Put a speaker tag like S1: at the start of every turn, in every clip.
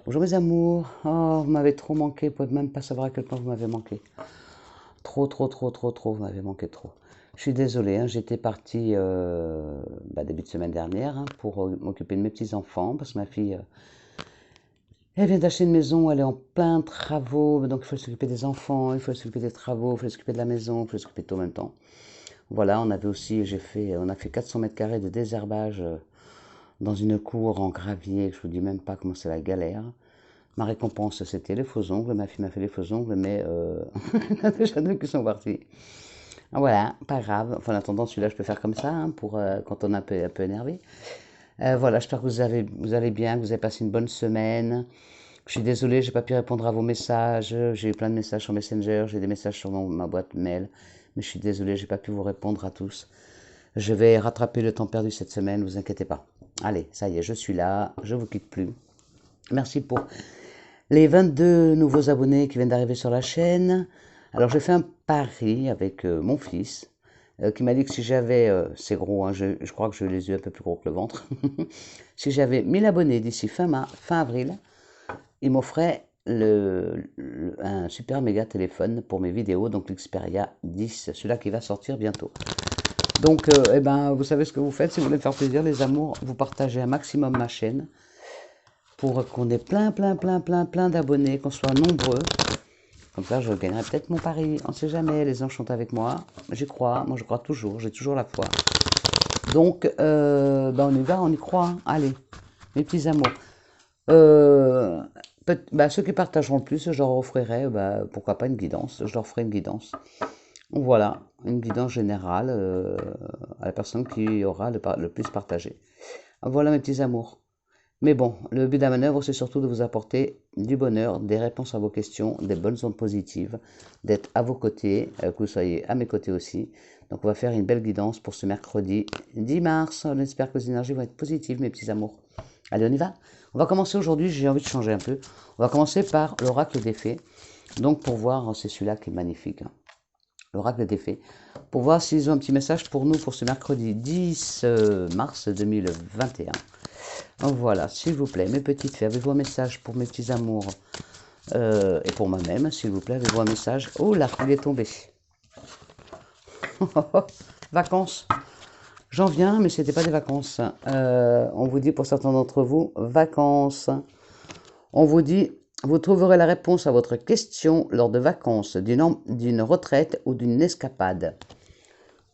S1: Bonjour mes amours. Oh, vous m'avez trop manqué. Vous pouvez même pas savoir à quel point vous m'avez manqué. Trop, trop, trop, trop, trop. Vous m'avez manqué trop. Je suis désolée, hein, j'étais partie début de semaine dernière hein, pour m'occuper de mes petits-enfants parce que ma fille, elle vient d'acheter une maison, elle est en plein travaux, donc il faut s'occuper des enfants, il faut s'occuper des travaux, il faut s'occuper de la maison, il faut s'occuper de tout en même temps. Voilà, on avait aussi, on a fait 400 mètres carrés de désherbage dans une cour en gravier, je vous dis même pas comment c'est la galère. Ma récompense, c'était les faux ongles. Ma fille m'a fait les faux ongles, mais il y en a déjà deux qui sont partis. Ah, voilà, pas grave. Enfin, en attendant, celui-là, je peux faire comme ça, hein, pour quand on est un peu énervé. Voilà, j'espère que vous allez bien, que vous avez passé une bonne semaine. Je suis désolée, j'ai pas pu répondre à vos messages. J'ai eu plein de messages sur Messenger, j'ai des messages sur ma boîte mail. Mais je suis désolée, j'ai pas pu vous répondre à tous. Je vais rattraper le temps perdu cette semaine, vous inquiétez pas. Allez, ça y est, je suis là, je vous quitte plus. Merci pour les 22 nouveaux abonnés qui viennent d'arriver sur la chaîne. Alors j'ai fait un pari avec mon fils qui m'a dit que si j'avais, c'est gros, hein, je crois que j'ai les yeux un peu plus gros que le ventre, si j'avais 1000 abonnés d'ici fin avril, il m'offrait un super méga téléphone pour mes vidéos, donc l'Xperia 10, celui-là qui va sortir bientôt. Donc, eh ben, vous savez ce que vous faites, si vous voulez me faire plaisir, les amours, vous partagez un maximum ma chaîne pour qu'on ait plein d'abonnés, qu'on soit nombreux. Comme ça, je gagnerai peut-être mon pari. On ne sait jamais, les anges sont avec moi. J'y crois, moi je crois toujours, j'ai toujours la foi. Donc, on y va, on y croit. Hein. Allez, mes petits amours. Euh, ceux qui partageront le plus, je leur offrirai, pourquoi pas une guidance. Je leur ferai une guidance. Voilà, une guidance générale à la personne qui aura le plus partagé. Voilà mes petits amours. Mais bon, le but de la manœuvre, c'est surtout de vous apporter du bonheur, des réponses à vos questions, des bonnes ondes positives, d'être à vos côtés, que vous soyez à mes côtés aussi. Donc on va faire une belle guidance pour ce mercredi 10 mars. On espère que les énergies vont être positives, mes petits amours. Allez, on y va. On va commencer aujourd'hui, j'ai envie de changer un peu. On va commencer par l'oracle des fées. Donc pour voir, c'est celui-là qui est magnifique. Hein. L'oracle des fées. Pour voir s'ils ont un petit message pour nous pour ce mercredi 10 mars 2021. Voilà, s'il vous plaît, mes petites fées, avez-vous un message pour mes petits amours et pour moi-même, s'il vous plaît, avez-vous un message. Oh là, il est tombé. Vacances. J'en viens, mais ce n'était pas des vacances. On vous dit pour certains d'entre vous, vacances. On vous dit, vous trouverez la réponse à votre question lors de vacances, d'une retraite ou d'une escapade.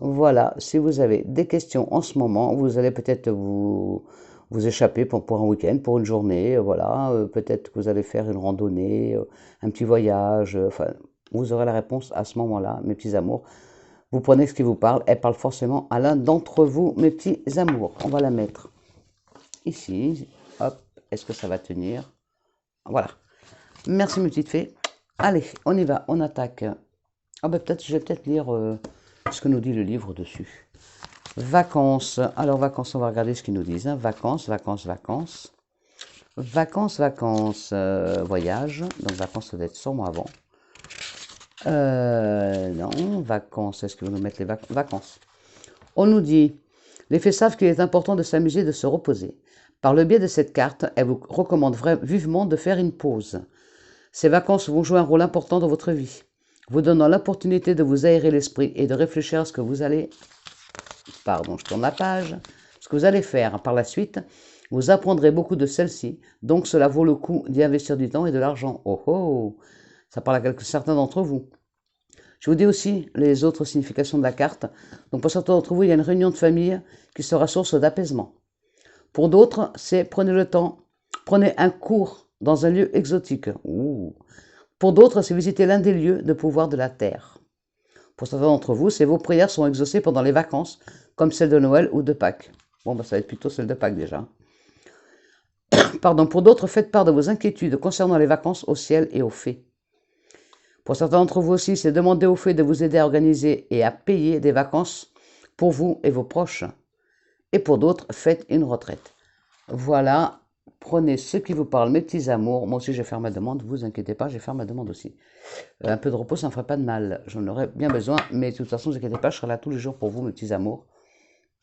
S1: Voilà, si vous avez des questions en ce moment, vous allez peut-être vous échapper pour un week-end, pour une journée, voilà, peut-être que vous allez faire une randonnée, un petit voyage, enfin, vous aurez la réponse à ce moment-là, mes petits amours. Vous prenez ce qui vous parle, elle parle forcément à l'un d'entre vous, mes petits amours. On va la mettre ici, hop, est-ce que ça va tenir? Voilà. Merci mes petites fées. Allez, on y va, on attaque. Ah ben peut-être, je vais peut-être lire ce que nous dit le livre dessus. Vacances. Alors, vacances, on va regarder ce qu'ils nous disent. Hein. Vacances, vacances, vacances. Vacances, vacances, voyage. Donc, vacances, ça doit être sûrement avant. Non, vacances. Est-ce qu'ils vont nous mettre les vacances? On nous dit, les fées savent qu'il est important de s'amuser, de se reposer. Par le biais de cette carte, elle vous recommande vivement de faire une pause. Ces vacances vont jouer un rôle important dans votre vie, vous donnant l'opportunité de vous aérer l'esprit et de réfléchir à ce que vous allez je tourne la page, ce que vous allez faire par la suite, vous apprendrez beaucoup de celles-ci, donc cela vaut le coup d'y investir du temps et de l'argent. Oh oh, ça parle à certains d'entre vous. Je vous dis aussi les autres significations de la carte. Donc pour certains d'entre vous, il y a une réunion de famille qui sera source d'apaisement. Pour d'autres, c'est prenez le temps, prenez un cours dans un lieu exotique. Ouh. Pour d'autres, c'est visiter l'un des lieux de pouvoir de la Terre. Pour certains d'entre vous, c'est vos prières sont exaucées pendant les vacances, comme celles de Noël ou de Pâques. Bon, ça va être plutôt celle de Pâques déjà. Pardon, pour d'autres, faites part de vos inquiétudes concernant les vacances au ciel et aux fées. Pour certains d'entre vous aussi, c'est demander aux fées de vous aider à organiser et à payer des vacances pour vous et vos proches. Et pour d'autres, faites une retraite. Voilà, prenez ce qui vous parle, mes petits amours. Moi aussi, je vais faire ma demande, vous inquiétez pas, je vais faire ma demande aussi. Un peu de repos, ça ne me ferait pas de mal. J'en aurais bien besoin, mais de toute façon, ne vous inquiétez pas, je serai là tous les jours pour vous, mes petits amours.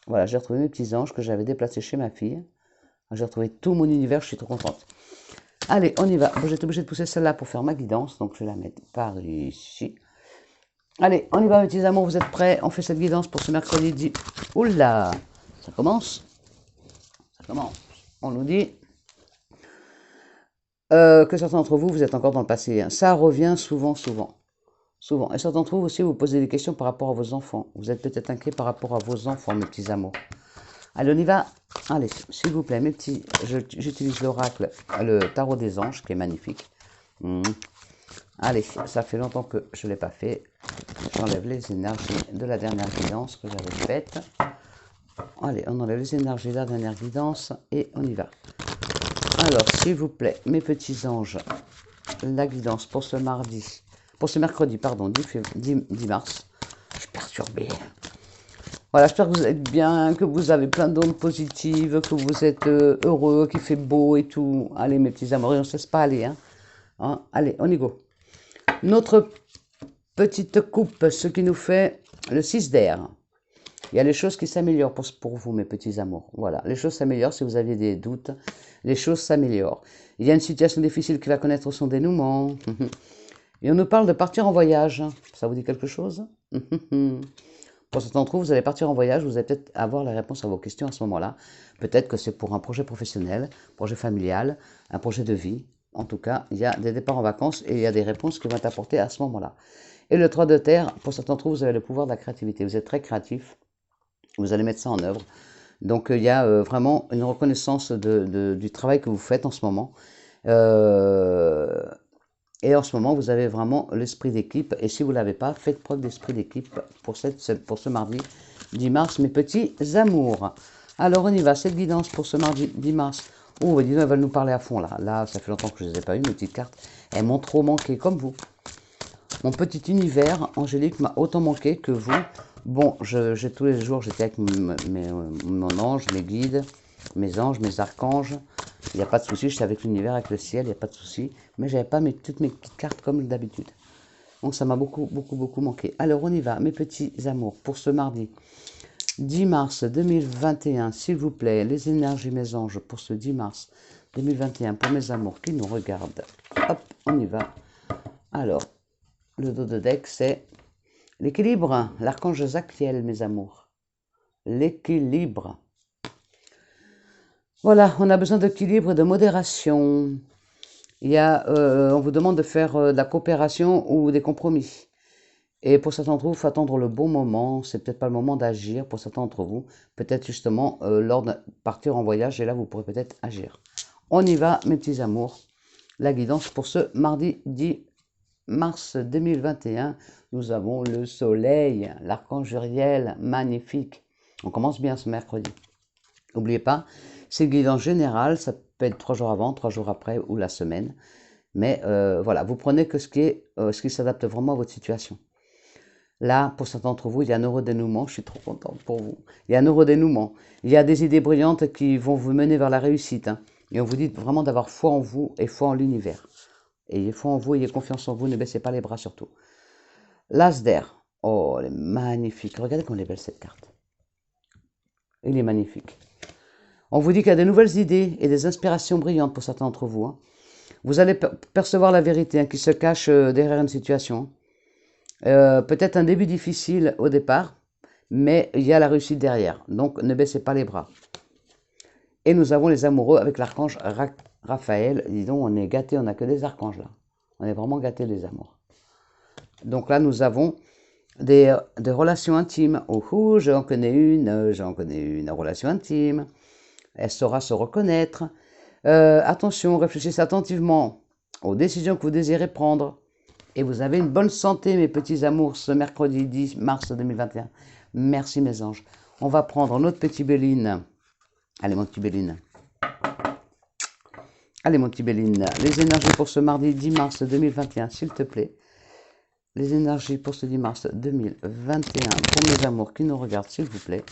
S1: Voilà, j'ai retrouvé mes petits anges que j'avais déplacés chez ma fille. J'ai retrouvé tout mon univers, je suis trop contente. Allez, on y va. Bon, j'étais obligé de pousser celle-là pour faire ma guidance, donc je vais la mettre par ici. Allez, on y va, mes petits amours, vous êtes prêts? On fait cette guidance pour ce mercredi 10. Oula, ça commence. Ça commence. On nous dit que certains d'entre vous, vous êtes encore dans le passé. Hein. Ça revient souvent, souvent. Souvent. Et certains d'entre vous aussi, vous posez des questions par rapport à vos enfants. Vous êtes peut-être inquiets par rapport à vos enfants, mes petits amours. Allez, on y va. Allez, s'il vous plaît, mes petits, j'utilise l'oracle, le tarot des anges, qui est magnifique. Allez, ça fait longtemps que je ne l'ai pas fait. J'enlève les énergies de la dernière guidance que j'avais faite. Allez, on enlève les énergies de la dernière guidance et on y va. Alors, s'il vous plaît, mes petits anges, la guidance pour ce mercredi, pardon, 10 mars. Je suis perturbée. Voilà, j'espère que vous êtes bien, que vous avez plein d'ondes positives, que vous êtes heureux, qu'il fait beau et tout. Allez, mes petits amours, on ne se laisse pas aller. Hein. Allez, on y go. Notre petite coupe, ce qui nous fait le 6 d'air. Il y a les choses qui s'améliorent pour vous, mes petits amours. Voilà, les choses s'améliorent si vous aviez des doutes. Les choses s'améliorent. Il y a une situation difficile qui va connaître son dénouement. Et on nous parle de partir en voyage. Ça vous dit quelque chose? Pour certains d'entre vous, vous allez partir en voyage, vous allez peut-être avoir la réponse à vos questions à ce moment-là. Peut-être que c'est pour un projet professionnel, projet familial, un projet de vie. En tout cas, il y a des départs en vacances et il y a des réponses qui vont être apportées à ce moment-là. Et le 3 de terre, pour certains d'entre vous, vous avez le pouvoir de la créativité. Vous êtes très créatif, vous allez mettre ça en œuvre. Donc il y a vraiment une reconnaissance du travail que vous faites en ce moment. Et en ce moment, vous avez vraiment l'esprit d'équipe. Et si vous ne l'avez pas, faites preuve d'esprit d'équipe pour ce mardi 10 mars, mes petits amours. Alors, on y va. Cette guidance pour ce mardi 10 mars. Oh, dis donc, elles veulent nous parler à fond, là. Là, ça fait longtemps que je ne les ai pas eues, mes petites cartes. Elles m'ont trop manqué, comme vous. Mon petit univers angélique m'a autant manqué que vous. Bon, tous les jours, j'étais avec mon ange, mes guides, mes anges, mes archanges. Il n'y a pas de souci, j'étais avec l'univers, avec le ciel, il n'y a pas de souci. Mais je n'avais pas toutes mes petites cartes comme d'habitude. Donc ça m'a beaucoup, beaucoup, beaucoup manqué. Alors on y va, mes petits amours, pour ce mardi 10 mars 2021, s'il vous plaît, les énergies, mes anges, pour ce 10 mars 2021, pour mes amours qui nous regardent. Hop, on y va. Alors, le dos de deck, c'est l'équilibre, l'archange Zachiel, mes amours. L'équilibre. Voilà, on a besoin d'équilibre et de modération. On vous demande de faire de la coopération ou des compromis. Et pour certains d'entre vous, il faut attendre le bon moment. C'est peut-être pas le moment d'agir pour certains d'entre vous. Peut-être justement lors de partir en voyage, et là, vous pourrez peut-être agir. On y va, mes petits amours. La guidance pour ce mardi 10 mars 2021. Nous avons le soleil, l'archange Uriel, magnifique. On commence bien ce mercredi. N'oubliez pas, c'est guidance générale, ça peut être 3 jours avant, 3 jours après ou la semaine. Mais voilà, vous prenez que ce qui s'adapte vraiment à votre situation. Là, pour certains d'entre vous, il y a un neurodénouement, je suis trop contente pour vous. Il y a un neurodénouement. Il y a des idées brillantes qui vont vous mener vers la réussite. Hein. Et on vous dit vraiment d'avoir foi en vous et foi en l'univers. Ayez foi en vous, ayez confiance en vous, ne baissez pas les bras surtout. L'As d'air. Oh, elle est magnifique. Regardez comme elle est belle cette carte. Il est magnifique. On vous dit qu'il y a de nouvelles idées et des inspirations brillantes pour certains d'entre vous. Hein. Vous allez percevoir la vérité qui se cache derrière une situation. Peut-être un début difficile au départ, mais il y a la réussite derrière. Donc ne baissez pas les bras. Et nous avons les amoureux avec l'archange Raphaël. Dis donc, on est gâtés, on n'a que des archanges là. On est vraiment gâtés les amours. Donc là, nous avons des relations intimes. Oh, j'en connais une relation intime. Elle saura se reconnaître. Attention, réfléchissez attentivement aux décisions que vous désirez prendre. Et vous avez une bonne santé, mes petits amours, ce mercredi 10 mars 2021. Merci, mes anges. On va prendre notre petit Béline. Allez, mon petit Béline. Allez, mon petit Béline. Les énergies pour ce mardi 10 mars 2021, s'il te plaît. Les énergies pour ce 10 mars 2021, pour mes amours qui nous regardent, s'il vous plaît.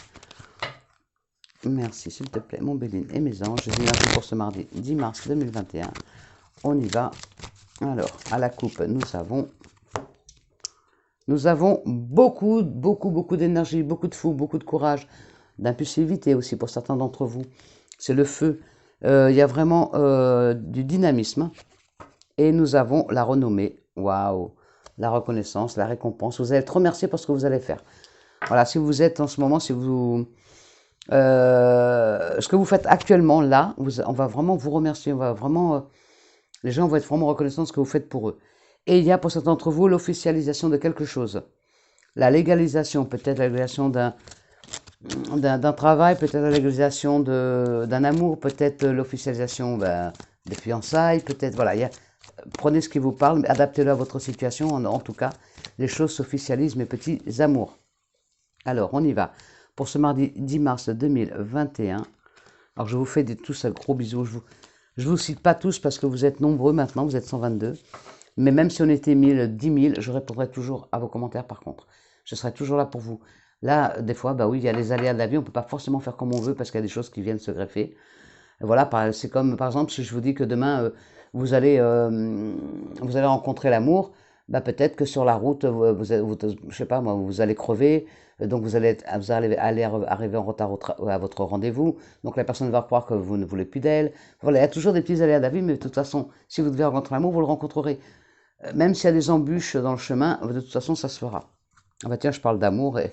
S1: Merci, s'il te plaît, mon Béline et mes anges. Les énergies pour ce mardi 10 mars 2021. On y va. Alors, à la coupe, nous avons beaucoup d'énergie, beaucoup de fou, beaucoup de courage, d'impulsivité aussi pour certains d'entre vous. C'est le feu. Il y a vraiment du dynamisme. Et nous avons la renommée. Waouh! La reconnaissance, la récompense. Vous allez être remercié pour ce que vous allez faire. Voilà, si vous êtes en ce moment, si vous... ce que vous faites actuellement, là, on va vraiment vous remercier. On va vraiment... les gens vont être vraiment reconnaissants de ce que vous faites pour eux. Et il y a pour certains d'entre vous l'officialisation de quelque chose. La légalisation, peut-être la légalisation d'un travail, peut-être la légalisation d'un amour, peut-être l'officialisation des fiançailles, peut-être, voilà, prenez ce qui vous parle, mais adaptez-le à votre situation, en tout cas, les choses s'officialisent, mes petits amours. Alors, on y va, pour ce mardi 10 mars 2021, alors je vous fais tous un gros bisou, je vous cite pas tous parce que vous êtes nombreux maintenant, vous êtes 122, mais même si on était 1000, 10 000, je répondrai toujours à vos commentaires par contre. Je serai toujours là pour vous. Là, des fois, bah oui, il y a les aléas de la vie, on ne peut pas forcément faire comme on veut parce qu'il y a des choses qui viennent se greffer. Voilà, c'est comme par exemple si je vous dis que demain vous allez rencontrer l'amour, bah peut-être que sur la route, je sais pas moi, vous allez crever, donc vous allez arriver en retard à votre rendez-vous, donc la personne va croire que vous ne voulez plus d'elle. Voilà, il y a toujours des petits aléas de la vie, mais de toute façon, si vous devez rencontrer l'amour, vous le rencontrerez. Même s'il y a des embûches dans le chemin, de toute façon, ça se fera. Ah bah tiens, je parle d'amour et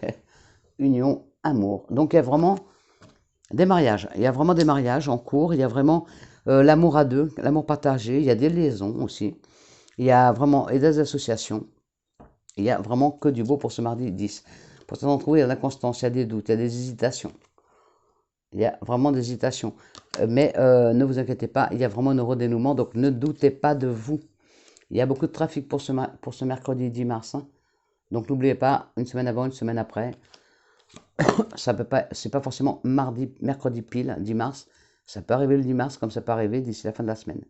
S1: union, amour. Donc il y a vraiment des mariages. Il y a vraiment des mariages en cours. Il y a vraiment l'amour à deux, l'amour partagé. Il y a des liaisons aussi. Il y a vraiment et des associations. Il y a vraiment que du beau pour ce mardi 10. Pour certains d'entre vous, il y a de l'inconstance, il y a des doutes, il y a des hésitations. Il y a vraiment des hésitations. Mais ne vous inquiétez pas, il y a vraiment un heureux dénouement. Donc ne doutez pas de vous. Il y a beaucoup de trafic pour ce mercredi 10 mars. Hein. Donc n'oubliez pas, une semaine avant, une semaine après, ça peut pas, c'est pas forcément mercredi pile, 10 mars. Ça peut arriver le 10 mars comme ça peut arriver d'ici la fin de la semaine.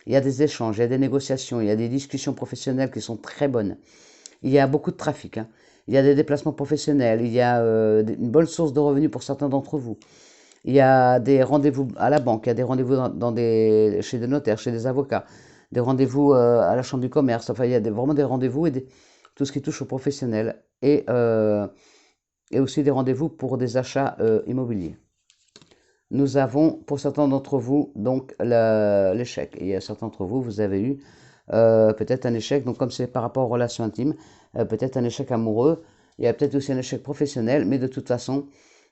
S1: Il y a des échanges, il y a des négociations, il y a des discussions professionnelles qui sont très bonnes. Il y a beaucoup de trafic. Hein. Il y a des déplacements professionnels, il y a une bonne source de revenus pour certains d'entre vous. Il y a des rendez-vous à la banque, il y a des rendez-vous chez des notaires, chez des avocats, des rendez-vous à la chambre du commerce. Enfin, il y a vraiment des rendez-vous et tout ce qui touche aux professionnels et aussi des rendez-vous pour des achats immobiliers. Nous avons, pour certains d'entre vous, donc l'échec. Et il y a certains d'entre vous, vous avez eu peut-être un échec, donc comme c'est par rapport aux relations intimes, peut-être un échec amoureux, il y a peut-être aussi un échec professionnel, mais de toute façon,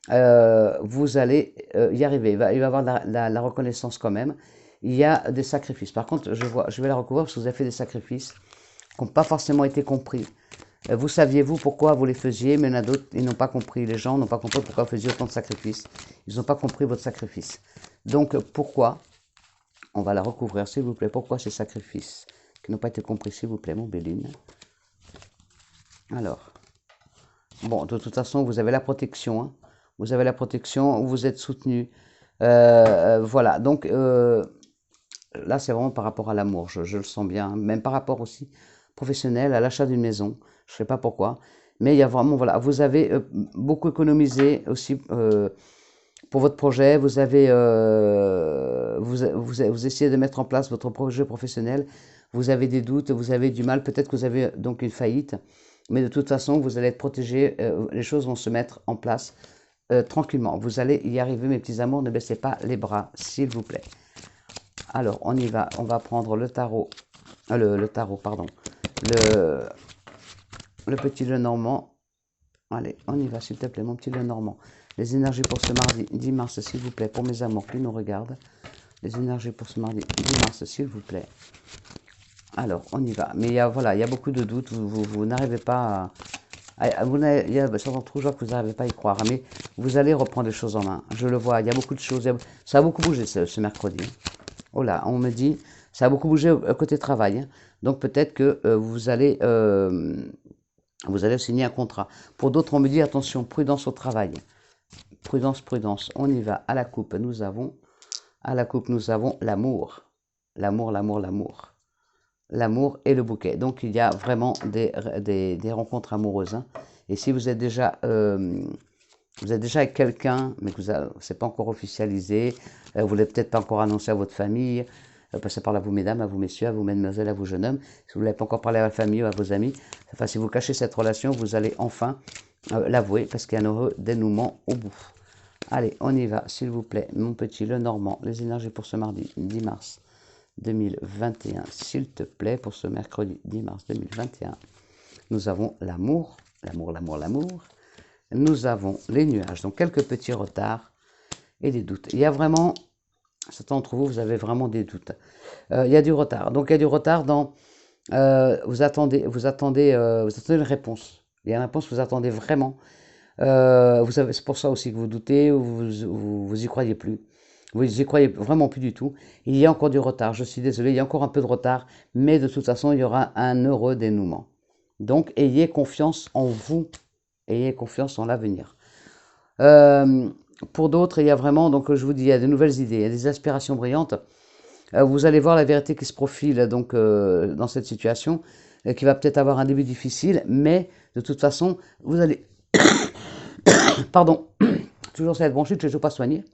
S1: vous allez y arriver. Il va y avoir la reconnaissance quand même. Il y a des sacrifices. Par contre, je vais la recouvrir parce que vous avez fait des sacrifices qui n'ont pas forcément été compris. Vous saviez-vous pourquoi vous les faisiez, mais il y en a d'autres, ils n'ont pas compris. Les gens n'ont pas compris pourquoi vous faisiez autant de sacrifices. Ils n'ont pas compris votre sacrifice. Donc, pourquoi? On va la recouvrir, s'il vous plaît. Pourquoi ces sacrifices qui n'ont pas été compris, s'il vous plaît, mon Béline? Alors, bon, de toute façon, vous avez la protection. Hein. Vous avez la protection, vous êtes soutenu. Voilà, donc là, c'est vraiment par rapport à l'amour, je le sens bien. Hein. Même par rapport aussi professionnel, à l'achat d'une maison. Je ne sais pas pourquoi. Mais il y a vraiment, voilà, vous avez beaucoup économisé aussi pour votre projet. Vous avez, vous essayez de mettre en place votre projet professionnel. Vous avez des doutes, vous avez du mal. Peut-être que vous avez donc une faillite. Mais de toute façon, vous allez être protégé. Les choses vont se mettre en place tranquillement. Vous allez y arriver, mes petits amours. Ne baissez pas les bras, s'il vous plaît. Alors, on y va. On va prendre le tarot. Le tarot, pardon. Le petit Lenormand. Allez, on y va, s'il te plaît, mon petit Lenormand. Les énergies pour ce mardi 10 mars, s'il vous plaît, pour mes amours qui nous regardent. Les énergies pour ce mardi 10 mars, s'il vous plaît. Alors, on y va. Mais voilà, il y a beaucoup de doutes. Vous n'arrivez pas il y a certains d'entre vous que vous n'arrivez pas à y croire. Mais vous allez reprendre les choses en main. Je le vois, il y a beaucoup de choses. Ça a beaucoup bougé ce mercredi. Oh là, on me dit, ça a beaucoup bougé côté travail. Hein. Donc peut-être que vous allez signer un contrat. Pour d'autres, on me dit, attention, prudence au travail. Prudence, prudence. On y va. À la coupe, nous avons l'amour. L'amour, l'amour, l'amour. L'amour et le bouquet. Donc il y a vraiment des rencontres amoureuses. Hein. Et si vous êtes déjà avec quelqu'un, mais que c'est pas encore officialisé, vous ne l'avez peut-être pas encore annoncé à votre famille, passez par là, vous mesdames, à vous messieurs, à vous mesdemoiselles, à vous jeunes hommes. Si vous ne l'avez pas encore parlé à la famille ou à vos amis, enfin, si vous cachez cette relation, vous allez enfin l'avouer parce qu'il y a un heureux dénouement au bout. Allez, on y va, s'il vous plaît, mon petit Le Normand, les énergies pour ce mardi 10 mars 2021, s'il te plaît, pour ce mercredi 10 mars 2021. Nous avons l'amour, l'amour, l'amour, l'amour. Nous avons les nuages, donc quelques petits retards et des doutes. Il y a vraiment, certains d'entre vous, vous avez vraiment des doutes. Il y a du retard. Donc il y a du retard dans, vous attendez une réponse. Il y a une réponse, vous attendez vraiment. C'est pour ça aussi que vous doutez, vous y croyez plus. Vous y croyez vraiment plus du tout. Il y a encore du retard, je suis désolé, il y a encore un peu de retard, mais de toute façon, il y aura un heureux dénouement. Donc, ayez confiance en vous, ayez confiance en l'avenir. Pour d'autres, il y a vraiment, donc je vous dis, il y a de nouvelles idées, il y a des aspirations brillantes. Vous allez voir la vérité qui se profile donc dans cette situation, qui va peut-être avoir un début difficile, mais de toute façon, vous allez... Pardon, toujours cette bronchite, je ne suis pas soigné.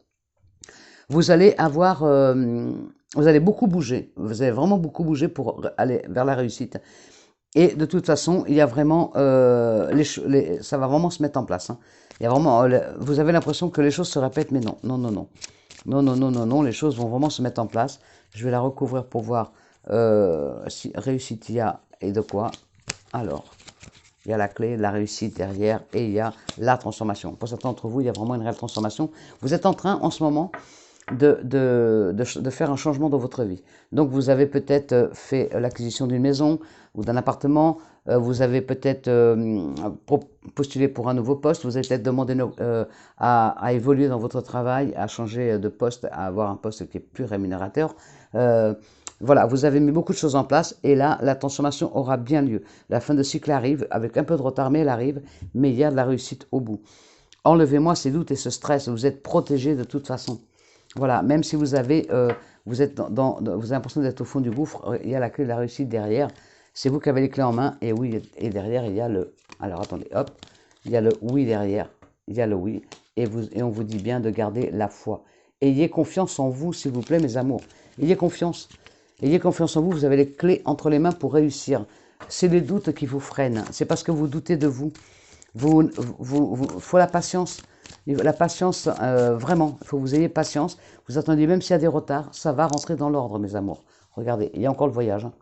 S1: Vous allez avoir, vous allez beaucoup bouger, vous allez vraiment beaucoup bouger pour aller vers la réussite. Et de toute façon, il y a vraiment, ça va vraiment se mettre en place. Hein. Il y a vraiment, vous avez l'impression que les choses se répètent, mais non, non, non, non. Non, non, non, non, non, les choses vont vraiment se mettre en place. Je vais la recouvrir pour voir si réussite il y a et de quoi. Alors, il y a la clé, la réussite derrière et il y a la transformation. Pour certains d'entre vous, il y a vraiment une réelle transformation. Vous êtes en train, en ce moment, de faire un changement dans votre vie. Donc, vous avez peut-être fait l'acquisition d'une maison ou d'un appartement. Vous avez peut-être postulé pour un nouveau poste. Vous avez peut-être demandé à évoluer dans votre travail, à changer de poste, à avoir un poste qui est plus rémunérateur. Voilà, vous avez mis beaucoup de choses en place et là, la transformation aura bien lieu. La fin de cycle arrive, avec un peu de retard, mais elle arrive, mais il y a de la réussite au bout. Enlevez-moi ces doutes et ce stress, vous êtes protégé de toute façon. Voilà, même si vous avez, vous avez l'impression d'être au fond du gouffre, il y a la clé de la réussite derrière. C'est vous qui avez les clés en main et oui, et derrière, il y a le... Alors attendez, hop, il y a le oui derrière, il y a le oui, et on vous dit bien de garder la foi. Ayez confiance en vous, s'il vous plaît, mes amours. Ayez confiance. Ayez confiance en vous, vous avez les clés entre les mains pour réussir. C'est les doutes qui vous freinent, c'est parce que vous doutez de vous. Faut la patience. La patience, vraiment, il faut que vous ayez patience. Vous attendez, même s'il y a des retards, ça va rentrer dans l'ordre, mes amours. Regardez, il y a encore le voyage. Hein.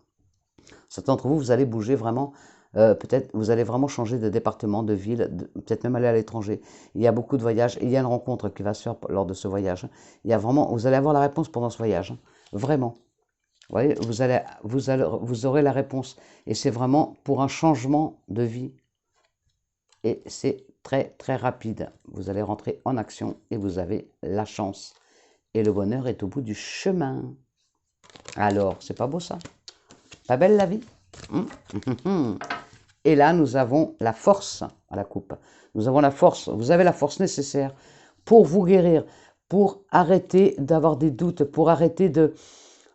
S1: Certains d'entre vous, vous allez bouger vraiment. Peut-être vous allez vraiment changer de département, de ville, peut-être même aller à l'étranger. Il y a beaucoup de voyages et il y a une rencontre qui va se faire lors de ce voyage. Il y a vraiment, vous allez avoir la réponse pendant ce voyage. Hein. Vraiment. Vous voyez, vous aurez la réponse. Et c'est vraiment pour un changement de vie. Et c'est très très rapide. Vous allez rentrer en action et vous avez la chance. Et le bonheur est au bout du chemin. Alors, c'est pas beau ça? Pas belle la vie? Et là, nous avons la force à la coupe. Nous avons la force. Vous avez la force nécessaire pour vous guérir, pour arrêter d'avoir des doutes, pour arrêter de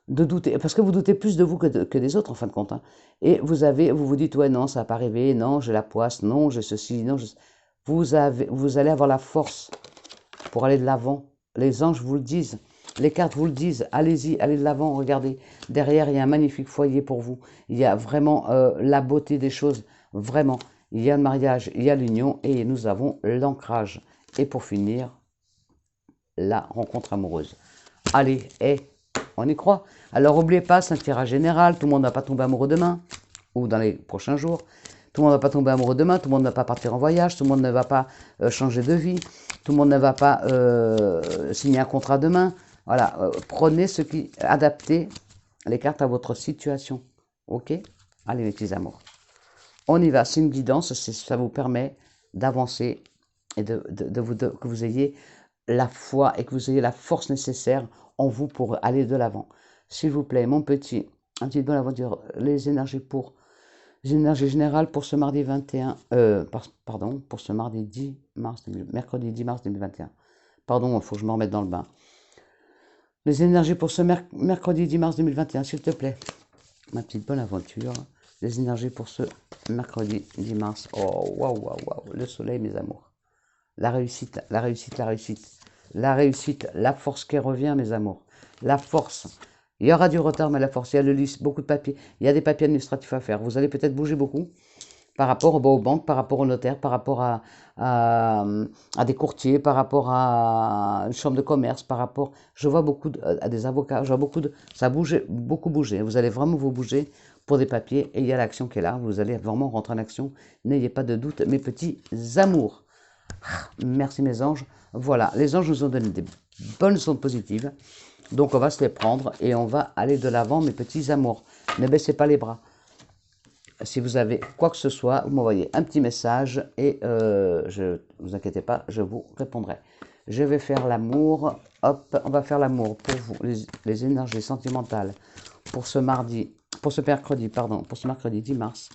S1: douter, parce que vous doutez plus de vous que des autres en fin de compte. Hein. Et vous vous dites, ouais, non, ça va pas arriver, non, j'ai la poisse, non, j'ai ceci, non, vous allez avoir la force pour aller de l'avant. Les anges vous le disent, les cartes vous le disent, allez-y, allez de l'avant, regardez. Derrière, il y a un magnifique foyer pour vous. Il y a vraiment la beauté des choses, vraiment. Il y a le mariage, il y a l'union et nous avons l'ancrage. Et pour finir, la rencontre amoureuse. Allez, on y croit. Alors, n'oubliez pas, c'est un tirage général. Tout le monde ne va pas tomber amoureux demain ou dans les prochains jours. Tout le monde ne va pas tomber amoureux demain. Tout le monde ne va pas partir en voyage. Tout le monde ne va pas changer de vie. Tout le monde ne va pas signer un contrat demain. Voilà, prenez ce qui adaptez les cartes à votre situation. Ok? Allez, mes petits amours. On y va. C'est une guidance. Ça vous permet d'avancer et que vous ayez la foi et que vous ayez la force nécessaire en vous pour aller de l'avant. S'il vous plaît, mon petit, un petit peu l'aventure, les énergies générales pour ce mardi 21, pardon, pour ce mardi 10 mars, mercredi 10 mars 2021. Pardon, il faut que je me remette dans le bain. Les énergies pour ce mercredi 10 mars 2021, s'il te plaît. Ma petite bonne aventure. Les énergies pour ce mercredi 10 mars. Oh, waouh, waouh, waouh. Le soleil, mes amours. La réussite, la réussite, la réussite. La réussite, la force qui revient, mes amours. La force. Il y aura du retard, mais la force. Il y a le liste, beaucoup de papiers. Il y a des papiers administratifs à faire. Vous allez peut-être bouger beaucoup. par rapport aux banques, par rapport aux notaires, par rapport à, à des courtiers, par rapport à une chambre de commerce, par rapport, je vois beaucoup à des avocats, je vois beaucoup de, ça bouge, beaucoup bouger. Vous allez vraiment vous bouger pour des papiers et il y a l'action qui est là. Vous allez vraiment rentrer en action. N'ayez pas de doute, mes petits amours. Merci mes anges. Voilà, les anges nous ont donné des bonnes ondes positives. Donc on va se les prendre et on va aller de l'avant, mes petits amours. Ne baissez pas les bras. Si vous avez quoi que ce soit, vous m'envoyez un petit message et je vous inquiétez pas, je vous répondrai. Je vais faire l'amour. Hop, on va faire l'amour pour vous, les énergies sentimentales pour ce mardi, pour ce mercredi, pardon, pour ce mercredi 10 mars.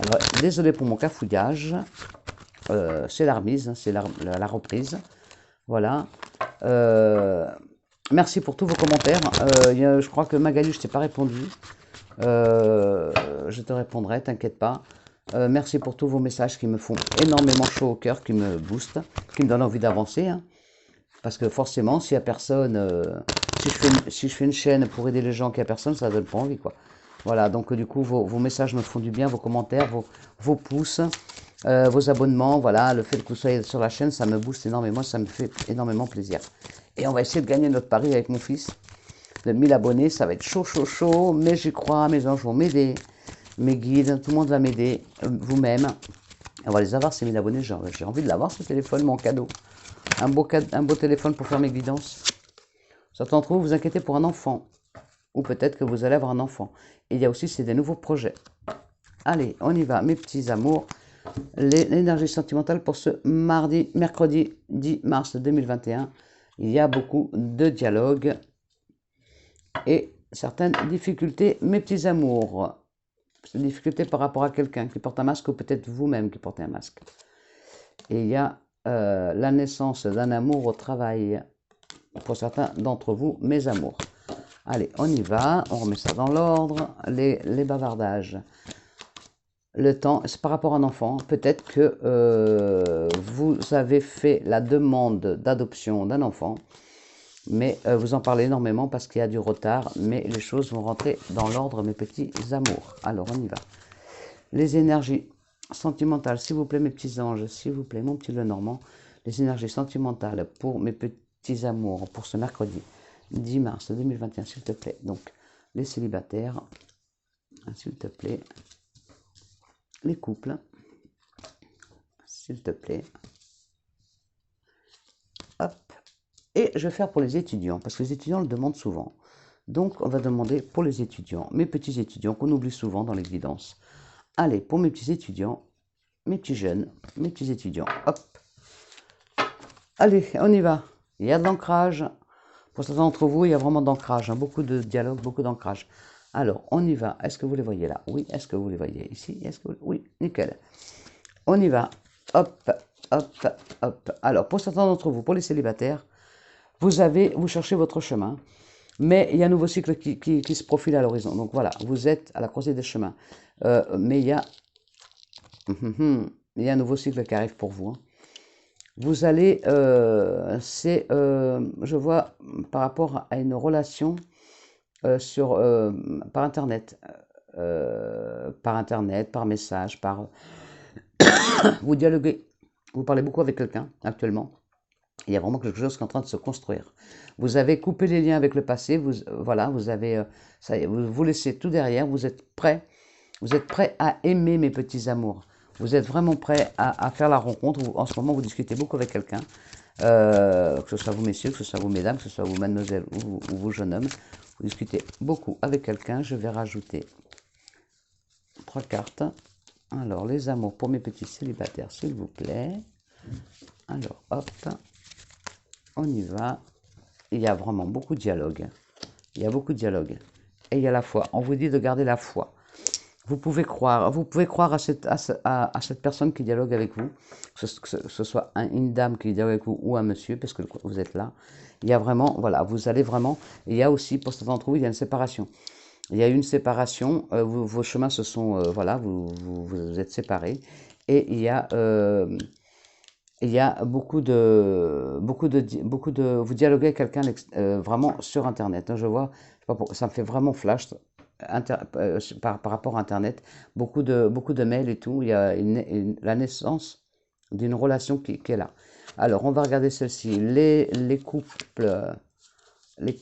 S1: Alors, désolé pour mon cafouillage. C'est la remise, hein, c'est la reprise. Voilà. Merci pour tous vos commentaires. Je crois que Magali, je t'ai pas répondu. Je te répondrai, t'inquiète pas. Merci pour tous vos messages qui me font énormément chaud au cœur, qui me boostent, qui me donnent envie d'avancer. Hein. Parce que forcément, s'il n'y a personne, si je fais une chaîne pour aider les gens qui a personne, ça donne pas envie, quoi. Voilà, donc du coup, vos messages me font du bien, vos commentaires, vos pouces, vos abonnements, voilà, le fait que vous soyez sur la chaîne, ça me booste énormément, ça me fait énormément plaisir. Et on va essayer de gagner notre pari avec mon fils. De 1000 abonnés, ça va être chaud, chaud, chaud, mais j'y crois, mes anges vont m'aider, mes guides, tout le monde va m'aider, vous-même. On va les avoir, ces 1000 abonnés, j'ai envie de l'avoir, ce téléphone, mon cadeau. Un beau téléphone pour faire mes guidances. Certains d'entre vous vous inquiétez pour un enfant, ou peut-être que vous allez avoir un enfant. Et il y a aussi, c'est des nouveaux projets. Allez, on y va, mes petits amours. L'énergie sentimentale pour ce mercredi 10 mars 2021. Il y a beaucoup de dialogues et certaines difficultés, mes petits amours. Des difficultés par rapport à quelqu'un qui porte un masque ou peut-être vous-même qui portez un masque. Et il y a la naissance d'un amour au travail pour certains d'entre vous, mes amours. Allez, on y va, on remet ça dans l'ordre, les bavardages. Le temps, c'est par rapport à un enfant. Peut-être que vous avez fait la demande d'adoption d'un enfant, mais vous en parlez énormément parce qu'il y a du retard, mais les choses vont rentrer dans l'ordre, mes petits amours. Alors, on y va. Les énergies sentimentales, s'il vous plaît, mes petits anges, s'il vous plaît, mon petit Lenormand, les énergies sentimentales pour mes petits amours, pour ce mercredi 10 mars 2021, s'il te plaît. Donc, les célibataires, s'il te plaît. Les couples, s'il te plaît. Hop. Et je vais faire pour les étudiants, parce que les étudiants le demandent souvent. Donc, on va demander pour les étudiants, mes petits étudiants, qu'on oublie souvent dans les guidances. Allez, pour mes petits étudiants, mes petits jeunes, mes petits étudiants. Hop. Allez, on y va. Il y a de l'ancrage. Pour certains d'entre vous, il y a vraiment d'ancrage. Hein, beaucoup de dialogue, beaucoup d'ancrage. Alors, on y va. Est-ce que vous les voyez là? Oui. Est-ce que vous les voyez ici? Oui, nickel. On y va. Hop, hop, hop. Alors, pour certains d'entre vous, pour les célibataires, vous cherchez votre chemin, mais il y a un nouveau cycle qui se profile à l'horizon. Donc voilà, vous êtes à la croisée des chemins. Mais il y a un nouveau cycle qui arrive pour vous. Hein. Vous allez, je vois, par rapport à une relation par Internet, par message, vous dialoguez, vous parlez beaucoup avec quelqu'un actuellement. Il y a vraiment quelque chose qui est en train de se construire. Vous avez coupé les liens avec le passé, voilà, vous avez, vous laissez tout derrière, vous êtes prêts à aimer mes petits amours. Vous êtes vraiment prêts à faire la rencontre. En ce moment, vous discutez beaucoup avec quelqu'un, que ce soit vous messieurs, que ce soit vous mesdames, que ce soit vous mademoiselle ou vous jeune homme. Vous discutez beaucoup avec quelqu'un. Je vais rajouter 3 cartes. Alors, les amours pour mes petits célibataires, s'il vous plaît. Alors, hop, on y va. Il y a vraiment beaucoup de dialogue. Il y a beaucoup de dialogue. Et il y a la foi. On vous dit de garder la foi. Vous pouvez croire à cette personne qui dialogue avec vous, que ce soit une dame qui dialogue avec vous ou un monsieur, parce que vous êtes là. Il y a vraiment, voilà, vous allez vraiment, il y a aussi, pour certains d'entre vous, il y a une séparation. Il y a une séparation, vos chemins se sont, voilà, vous êtes séparés, et il y a beaucoup de, vous dialoguez avec quelqu'un vraiment sur Internet. Hein, je vois, je sais pas pourquoi, ça me fait vraiment flash. par rapport à Internet, beaucoup de mails et tout. Il y a la naissance d'une relation qui est là. Alors, on va regarder celle-ci. Les couples, les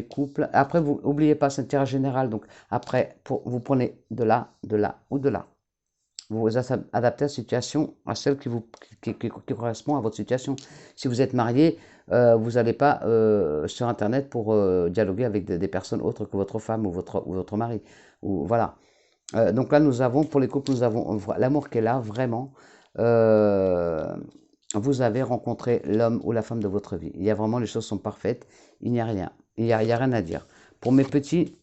S1: couples. Après, vous n'oubliez pas, c'est un tirage général. Donc, après, vous prenez de là ou de là. Vous vous adaptez à la situation, à celle qui correspond à votre situation. Si vous êtes marié, vous n'allez pas sur Internet pour dialoguer avec des personnes autres que votre femme ou votre mari. Voilà. Donc là, nous avons, pour les couples, nous avons l'amour qui est là, vraiment. Euh, Vous avez rencontré l'homme ou la femme de votre vie. Il y a vraiment, les choses sont parfaites. Il n'y a rien. Il n'y a rien à dire. Pour mes petits,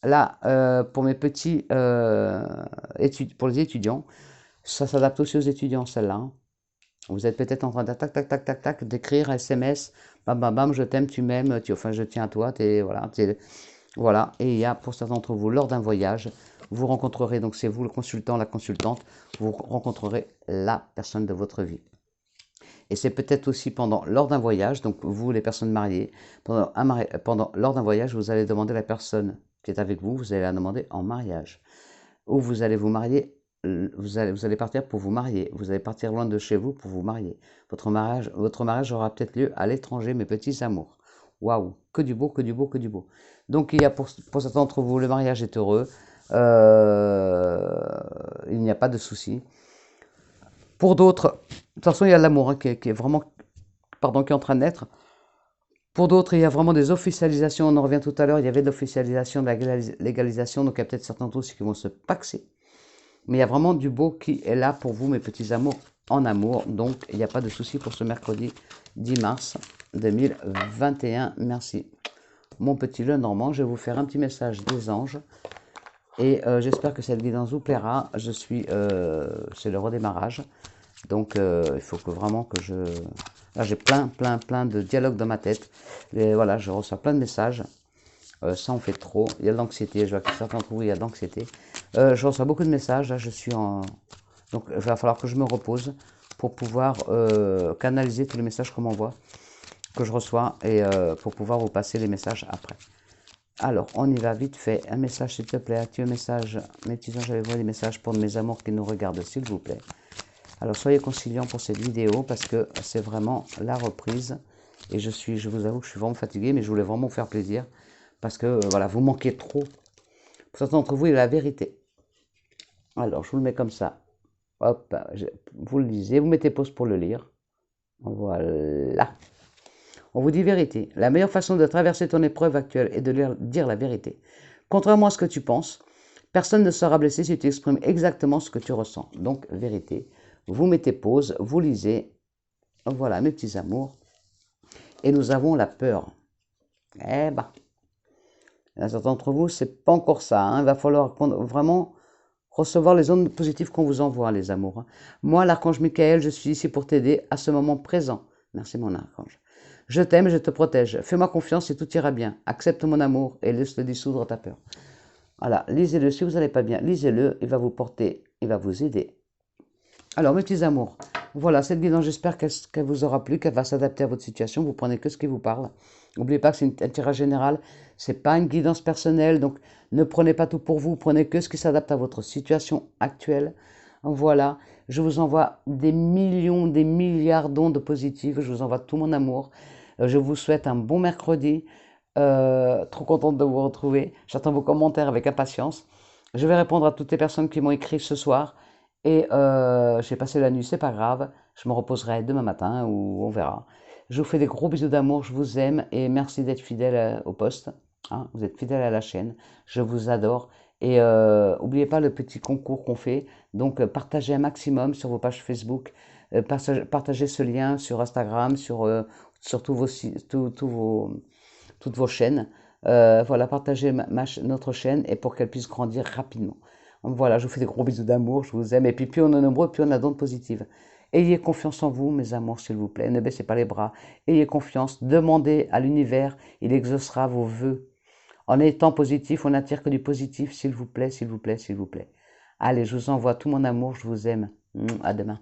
S1: là, pour mes petits, pour les étudiants, ça s'adapte aussi aux étudiants, celle-là. Hein. Vous êtes peut-être en train de tac, tac, tac, tac, tac, d'écrire un SMS, bam, bam, bam, je t'aime, tu m'aimes, enfin, je tiens à toi, voilà, voilà. Et il y a, pour certains d'entre vous, lors d'un voyage, vous rencontrerez, donc c'est vous le consultant, la consultante, vous rencontrerez la personne de votre vie. Et c'est peut-être aussi lors d'un voyage, donc vous les personnes mariées, lors d'un voyage, vous allez demander à la personne qui est avec vous, vous allez la demander en mariage. Ou vous allez vous marier, vous allez partir pour vous marier, vous allez partir loin de chez vous pour vous marier. Votre mariage aura peut-être lieu à l'étranger, mes petits amours. Waouh, que du beau, que du beau, que du beau. Donc il y a pour certains d'entre vous, le mariage est heureux, il n'y a pas de souci. Pour d'autres, de toute façon, il y a l'amour hein, qui est vraiment, pardon, qui est en train de naître. Pour d'autres, il y a vraiment des officialisations. On en revient tout à l'heure. Il y avait de l'officialisation, de la légalisation. Donc, il y a peut-être certains d'entre vous qui vont se paxer. Mais il y a vraiment du beau qui est là pour vous, mes petits amours, en amour. Donc, il n'y a pas de souci pour ce mercredi 10 mars 2021. Merci. Mon petit Lenormand, je vais vous faire un petit message des anges. Et j'espère que cette guidance vous plaira. C'est le redémarrage. Donc, il faut vraiment que je... Là, j'ai plein de dialogues dans ma tête. Et voilà, je reçois plein de messages. Ça en fait trop. Il y a de l'anxiété. Je vois que certains d'entre vous, il y a de l'anxiété. Je reçois beaucoup de messages. Là, je suis en... Donc, il va falloir que je me repose pour pouvoir canaliser tous les messages qu'on m'envoie, que je reçois, et pour pouvoir vous passer les messages après. Alors, on y va vite fait. Un message, s'il te plaît. Active un message. Mes petits anges, j'allais voir des messages pour mes amours qui nous regardent, s'il vous plaît. Alors, soyez conciliants pour cette vidéo parce que c'est vraiment la reprise. Et je vous avoue que je suis vraiment fatigué, mais je voulais vraiment vous faire plaisir. Parce que, voilà, vous manquez trop. Pour certains d'entre vous, il y a la vérité. Alors, je vous le mets comme ça. Hop, vous le lisez. Vous mettez pause pour le lire. Voilà. On vous dit vérité. La meilleure façon de traverser ton épreuve actuelle est de dire la vérité. Contrairement à ce que tu penses, personne ne sera blessé si tu exprimes exactement ce que tu ressens. Donc, vérité. Vous mettez pause, vous lisez. Voilà, mes petits amours. Et nous avons la peur. Eh ben, certains d'entre vous, c'est pas encore ça. Hein. Il va falloir vraiment recevoir les ondes positives qu'on vous envoie, les amours. Hein. Moi, l'archange Michael, je suis ici pour t'aider à ce moment présent. Merci, mon archange. Je t'aime, je te protège. Fais-moi confiance et tout ira bien. Accepte mon amour et laisse-le dissoudre ta peur. Voilà, lisez-le si vous n'allez pas bien. Lisez-le, il va vous porter, il va vous aider. Alors, mes petits amours, voilà, cette guidance, j'espère qu'elle vous aura plu, qu'elle va s'adapter à votre situation. Vous prenez que ce qui vous parle. N'oubliez pas que c'est un tirage général, ce n'est pas une guidance personnelle, donc ne prenez pas tout pour vous, prenez que ce qui s'adapte à votre situation actuelle. Voilà, je vous envoie des millions, des milliards d'ondes positives, je vous envoie tout mon amour. Je vous souhaite un bon mercredi, trop contente de vous retrouver. J'attends vos commentaires avec impatience. Je vais répondre à toutes les personnes qui m'ont écrit ce soir. Et j'ai passé la nuit, c'est pas grave. Je me reposerai demain matin ou on verra. Je vous fais des gros bisous d'amour, je vous aime et merci d'être fidèle au poste. Hein, vous êtes fidèle à la chaîne, je vous adore. Et n'oubliez pas le petit concours qu'on fait. Donc partagez un maximum sur vos pages Facebook. Partagez ce lien sur Instagram, sur toutes vos chaînes. Voilà, partagez notre chaîne et pour qu'elle puisse grandir rapidement. Voilà, je vous fais des gros bisous d'amour, je vous aime. Et puis, plus on est nombreux, plus on a d'ondes positives. Ayez confiance en vous, mes amours, s'il vous plaît. Ne baissez pas les bras. Ayez confiance. Demandez à l'univers. Il exaucera vos vœux. En étant positif, on n'attire que du positif, s'il vous plaît, s'il vous plaît, s'il vous plaît. Allez, je vous envoie tout mon amour, je vous aime. À demain.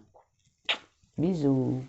S1: Bisous.